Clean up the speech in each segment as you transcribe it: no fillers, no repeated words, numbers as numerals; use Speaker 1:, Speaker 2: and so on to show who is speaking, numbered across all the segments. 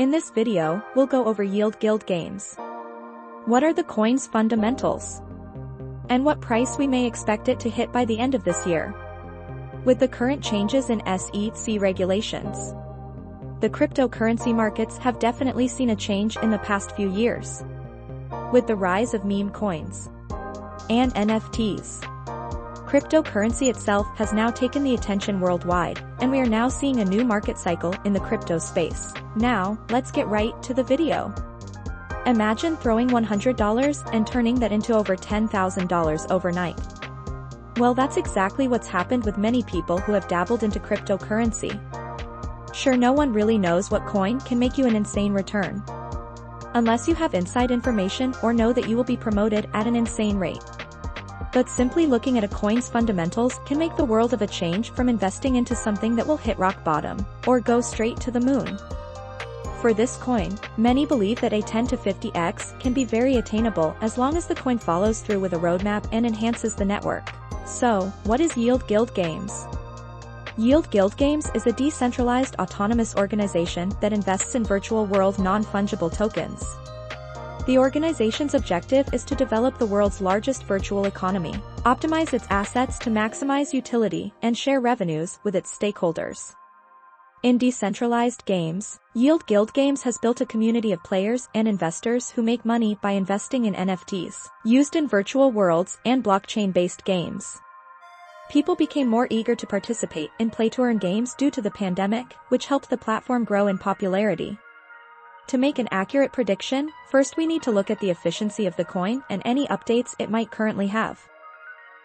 Speaker 1: In this video, we'll go over yield guild games. What are the coin's fundamentals? And what price we may expect it to hit by the end of this year. With the current changes in SEC regulations, the cryptocurrency markets have definitely seen a change in the past few years. With the rise of meme coins and NFTs, cryptocurrency itself has now taken the attention worldwide, and we are now seeing a new market cycle in the crypto space. Now, let's get right to the video. Imagine throwing $100 and turning that into over $10,000 overnight. Well, that's exactly what's happened with many people who have dabbled into cryptocurrency. Sure, no one really knows what coin can make you an insane return, unless you have inside information or know that you will be promoted at an insane rate. But simply looking at a coin's fundamentals can make the world of a change from investing into something that will hit rock bottom, or go straight to the moon. For this coin, many believe that a 10 to 50x can be very attainable as long as the coin follows through with a roadmap and enhances the network. So, what is Yield Guild Games? Yield Guild Games is a decentralized autonomous organization that invests in virtual world non-fungible tokens. The organization's objective is to develop the world's largest virtual economy, optimize its assets to maximize utility, and share revenues with its stakeholders. In decentralized games, Yield Guild Games has built a community of players and investors who make money by investing in NFTs, used in virtual worlds and blockchain-based games. People became more eager to participate in play-to-earn games due to the pandemic, which helped the platform grow in popularity. To make an accurate prediction, first we need to look at the efficiency of the coin and any updates it might currently have.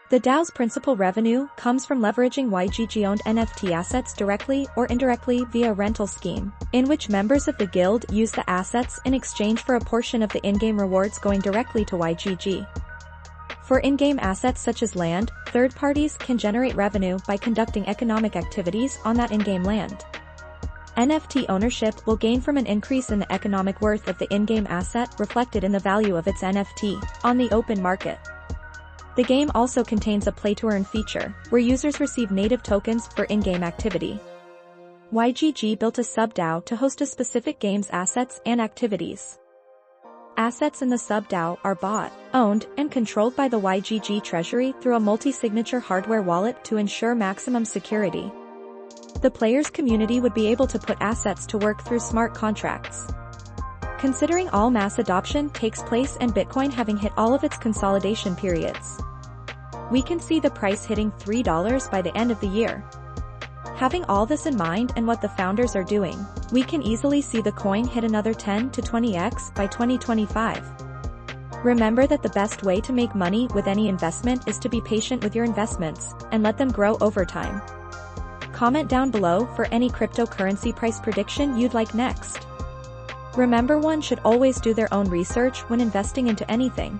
Speaker 1: The DAO's principal revenue comes from leveraging YGG-owned NFT assets directly or indirectly via a rental scheme, in which members of the guild use the assets in exchange for a portion of the in-game rewards going directly to YGG. For in-game assets such as land, third parties can generate revenue by conducting economic activities on that in-game land. NFT ownership will gain from an increase in the economic worth of the in-game asset reflected in the value of its NFT on the open market. The game also contains a play-to-earn feature, where users receive native tokens for in-game activity. YGG built a sub-DAO to host a specific game's assets and activities. Assets in the sub-DAO are bought, owned, and controlled by the YGG treasury through a multi-signature hardware wallet to ensure maximum security. The players' community would be able to put assets to work through smart contracts. Considering all mass adoption takes place and Bitcoin having hit all of its consolidation periods, we can see the price hitting $3 by the end of the year. Having all this in mind and what the founders are doing, we can easily see the coin hit another 10 to 20x by 2025. Remember that the best way to make money with any investment is to be patient with your investments and let them grow over time. Comment down below for any cryptocurrency price prediction you'd like next. Remember, one should always do their own research when investing into anything.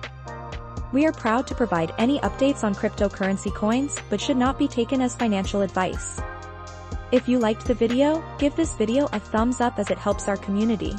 Speaker 1: We are proud to provide any updates on cryptocurrency coins, but should not be taken as financial advice. If you liked the video, give this video a thumbs up as it helps our community.